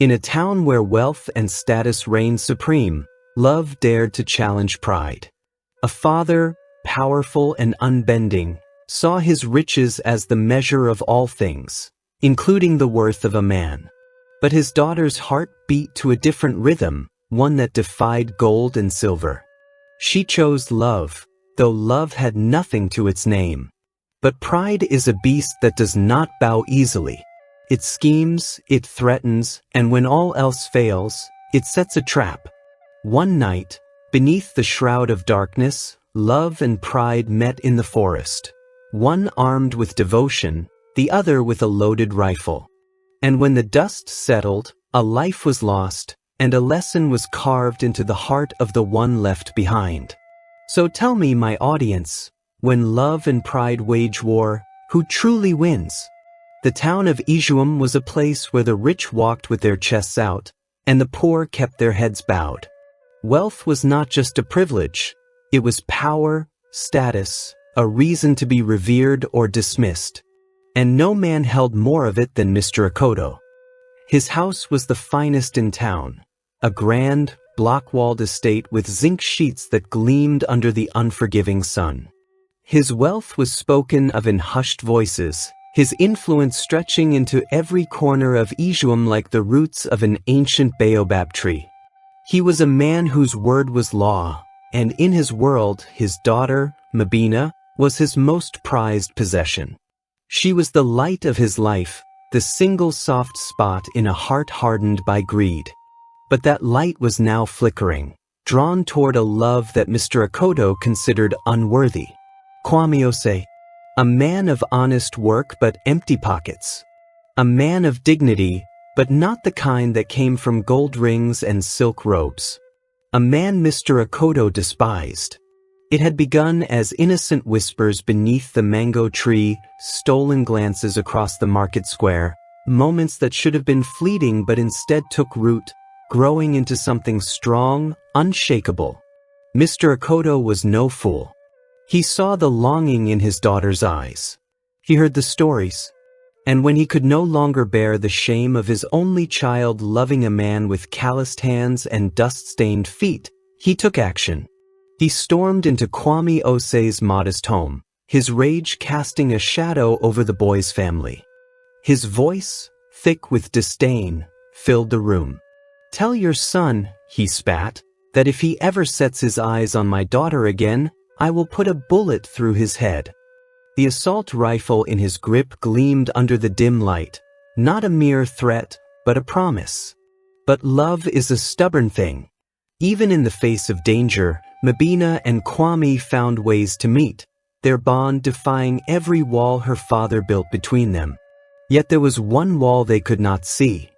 In a town where wealth and status reigned supreme, love dared to challenge pride. A father, powerful and unbending, saw his riches as the measure of all things, including the worth of a man. But his daughter's heart beat to a different rhythm, one that defied gold and silver. She chose love, though love had nothing to its name. But pride is a beast that does not bow easily. It schemes, it threatens, and when all else fails, it sets a trap. One night, beneath the shroud of darkness, love and pride met in the forest. One armed with devotion, the other with a loaded rifle. And when the dust settled, a life was lost, and a lesson was carved into the heart of the one left behind. So tell me, my audience, when love and pride wage war, who truly wins? The town of Ijuum was a place where the rich walked with their chests out, and the poor kept their heads bowed. Wealth was not just a privilege, it was power, status, a reason to be revered or dismissed. And no man held more of it than Mr. Akoto. His house was the finest in town, a grand, block-walled estate with zinc sheets that gleamed under the unforgiving sun. His wealth was spoken of in hushed voices, his influence stretching into every corner of Ijuum like the roots of an ancient baobab tree. He was a man whose word was law, and in his world, his daughter, Mabina, was his most prized possession. She was the light of his life, the single soft spot in a heart hardened by greed. But that light was now flickering, drawn toward a love that Mr. Akoto considered unworthy. Kwame Ose, a man of honest work but empty pockets. A man of dignity, but not the kind that came from gold rings and silk robes. A man Mr. Akoto despised. It had begun as innocent whispers beneath the mango tree, stolen glances across the market square, moments that should have been fleeting but instead took root, growing into something strong, unshakable. Mr. Akoto was no fool. He saw the longing in his daughter's eyes. He heard the stories. And when he could no longer bear the shame of his only child loving a man with calloused hands and dust-stained feet, he took action. He stormed into Kwame Ose's modest home, his rage casting a shadow over the boy's family. His voice, thick with disdain, filled the room. "Tell your son," he spat, "that if he ever sets his eyes on my daughter again, I will put a bullet through his head." The assault rifle in his grip gleamed under the dim light, not a mere threat, but a promise. But love is a stubborn thing. Even in the face of danger, Mabina and Kwame found ways to meet, their bond defying every wall her father built between them. Yet there was one wall they could not see.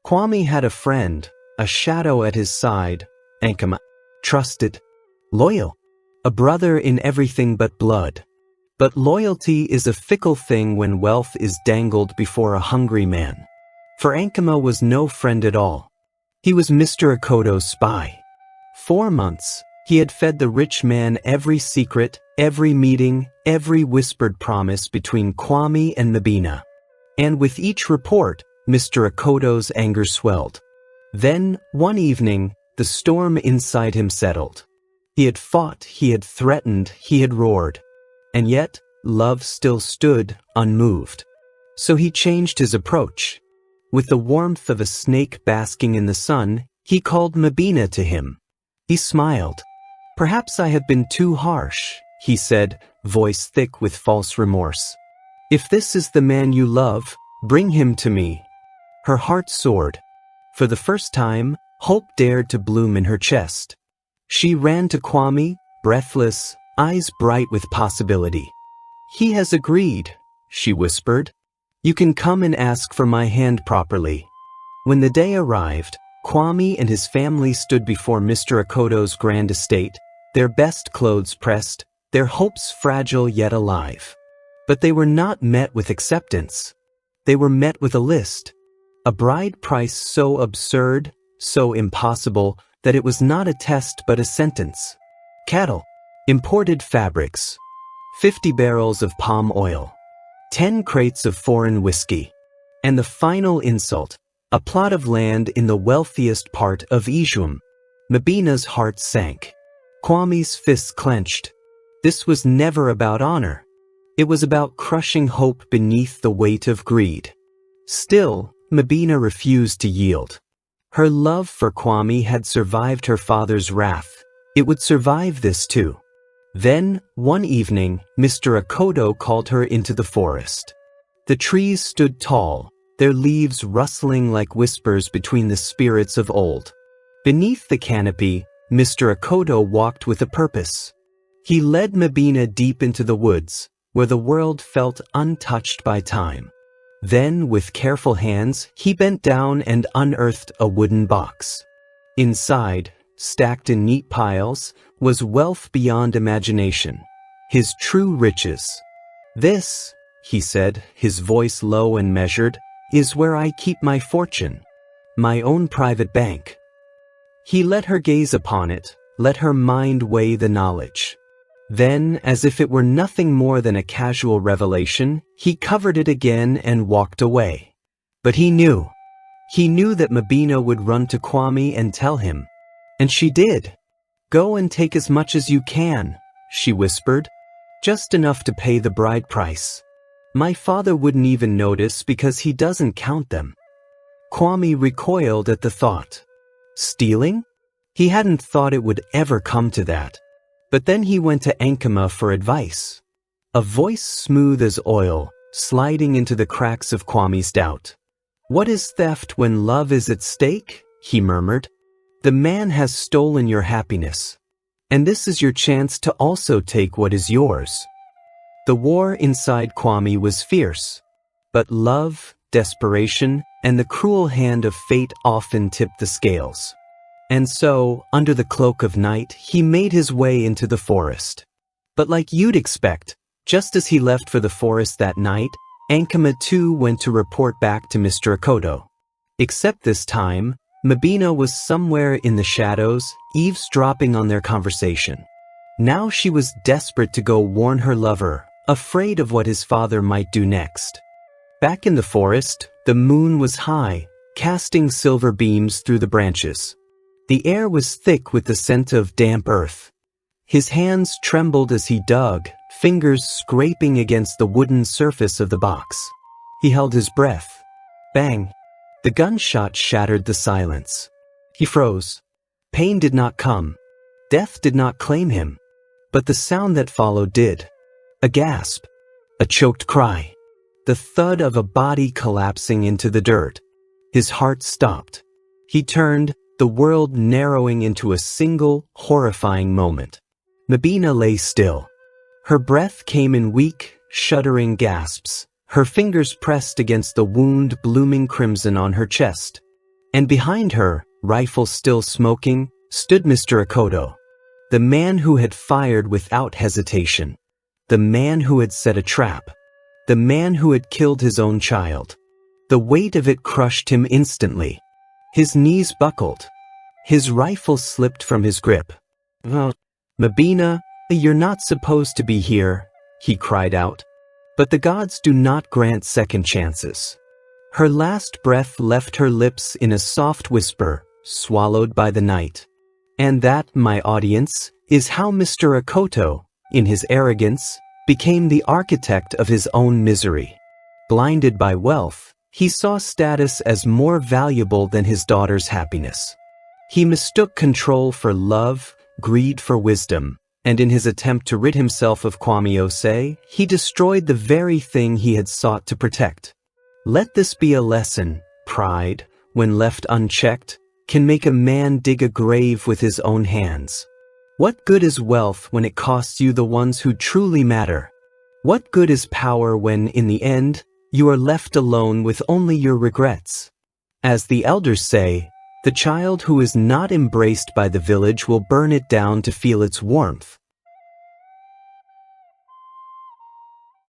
Kwame had a friend, a shadow at his side, Ankama, trusted, loyal, a brother in everything but blood. But loyalty is a fickle thing when wealth is dangled before a hungry man. For Ankama was no friend at all. He was Mr. Akoto's spy. 4 months, he had fed the rich man every secret, every meeting, every whispered promise between Kwame and Mabina. And with each report, Mr. Akoto's anger swelled. Then, one evening, the storm inside him settled. He had fought, he had threatened, he had roared. And yet, love still stood, unmoved. So he changed his approach. With the warmth of a snake basking in the sun, he called Mabina to him. He smiled. "Perhaps I have been too harsh," he said, voice thick with false remorse. "If this is the man you love, bring him to me." Her heart soared. For the first time, hope dared to bloom in her chest. She ran to Kwame, breathless, eyes bright with possibility. "He has agreed," she whispered. "You can come and ask for my hand properly." When the day arrived, Kwame and his family stood before Mr. Akoto's grand estate, their best clothes pressed, their hopes fragile yet alive. But they were not met with acceptance. They were met with a list. A bride price so absurd, so impossible, that it was not a test but a sentence. Cattle, imported fabrics, 50 barrels of palm oil, 10 crates of foreign whiskey, and the final insult, a plot of land in the wealthiest part of Ijuim. Mabina's heart sank. Kwame's fists clenched. This was never about honor. It was about crushing hope beneath the weight of greed. Still, Mabina refused to yield. Her love for Kwame had survived her father's wrath. It would survive this too. Then, one evening, Mr. Akoto called her into the forest. The trees stood tall, their leaves rustling like whispers between the spirits of old. Beneath the canopy, Mr. Akoto walked with a purpose. He led Mabina deep into the woods, where the world felt untouched by time. Then, with careful hands, he bent down and unearthed a wooden box. Inside, stacked in neat piles, was wealth beyond imagination, his true riches. "This," he said, his voice low and measured, "is where I keep my fortune, my own private bank." He let her gaze upon it, let her mind weigh the knowledge. Then, as if it were nothing more than a casual revelation, he covered it again and walked away. But he knew that Mabina would run to Kwame and tell him. And she did. "Go and take as much as you can," she whispered. "Just enough to pay the bride price. My father wouldn't even notice because he doesn't count them." Kwame recoiled at the thought. Stealing? He hadn't thought it would ever come to that. But then he went to Ankama for advice. A voice smooth as oil, sliding into the cracks of Kwame's doubt. "What is theft when love is at stake?" he murmured. "The man has stolen your happiness. And this is your chance to also take what is yours." The war inside Kwame was fierce. But love, desperation, and the cruel hand of fate often tipped the scales. And so, under the cloak of night, he made his way into the forest. But like you'd expect, just as he left for the forest that night, Ankama too went to report back to Mr. Akoto. Except this time, Mabina was somewhere in the shadows, eavesdropping on their conversation. Now she was desperate to go warn her lover, afraid of what his father might do next. Back in the forest, the moon was high, casting silver beams through the branches. The air was thick with the scent of damp earth. His hands trembled as he dug, fingers scraping against the wooden surface of the box. He held his breath. Bang! The gunshot shattered the silence. He froze. Pain did not come. Death did not claim him. But the sound that followed did. A gasp. A choked cry. The thud of a body collapsing into the dirt. His heart stopped. He turned, the world narrowing into a single, horrifying moment. Mabina lay still. Her breath came in weak, shuddering gasps, her fingers pressed against the wound blooming crimson on her chest. And behind her, rifle still smoking, stood Mr. Akoto, the man who had fired without hesitation, the man who had set a trap, the man who had killed his own child. The weight of it crushed him instantly. His knees buckled. His rifle slipped from his grip. "Mabina, you're not supposed to be here," he cried out. But the gods do not grant second chances. Her last breath left her lips in a soft whisper, swallowed by the night. And that, my audience, is how Mr. Akoto, in his arrogance, became the architect of his own misery. Blinded by wealth, he saw status as more valuable than his daughter's happiness. He mistook control for love, greed for wisdom, and in his attempt to rid himself of Kwame Osei, he destroyed the very thing he had sought to protect. Let this be a lesson. Pride, when left unchecked, can make a man dig a grave with his own hands. What good is wealth when it costs you the ones who truly matter? What good is power when, in the end, you are left alone with only your regrets? As the elders say, the child who is not embraced by the village will burn it down to feel its warmth.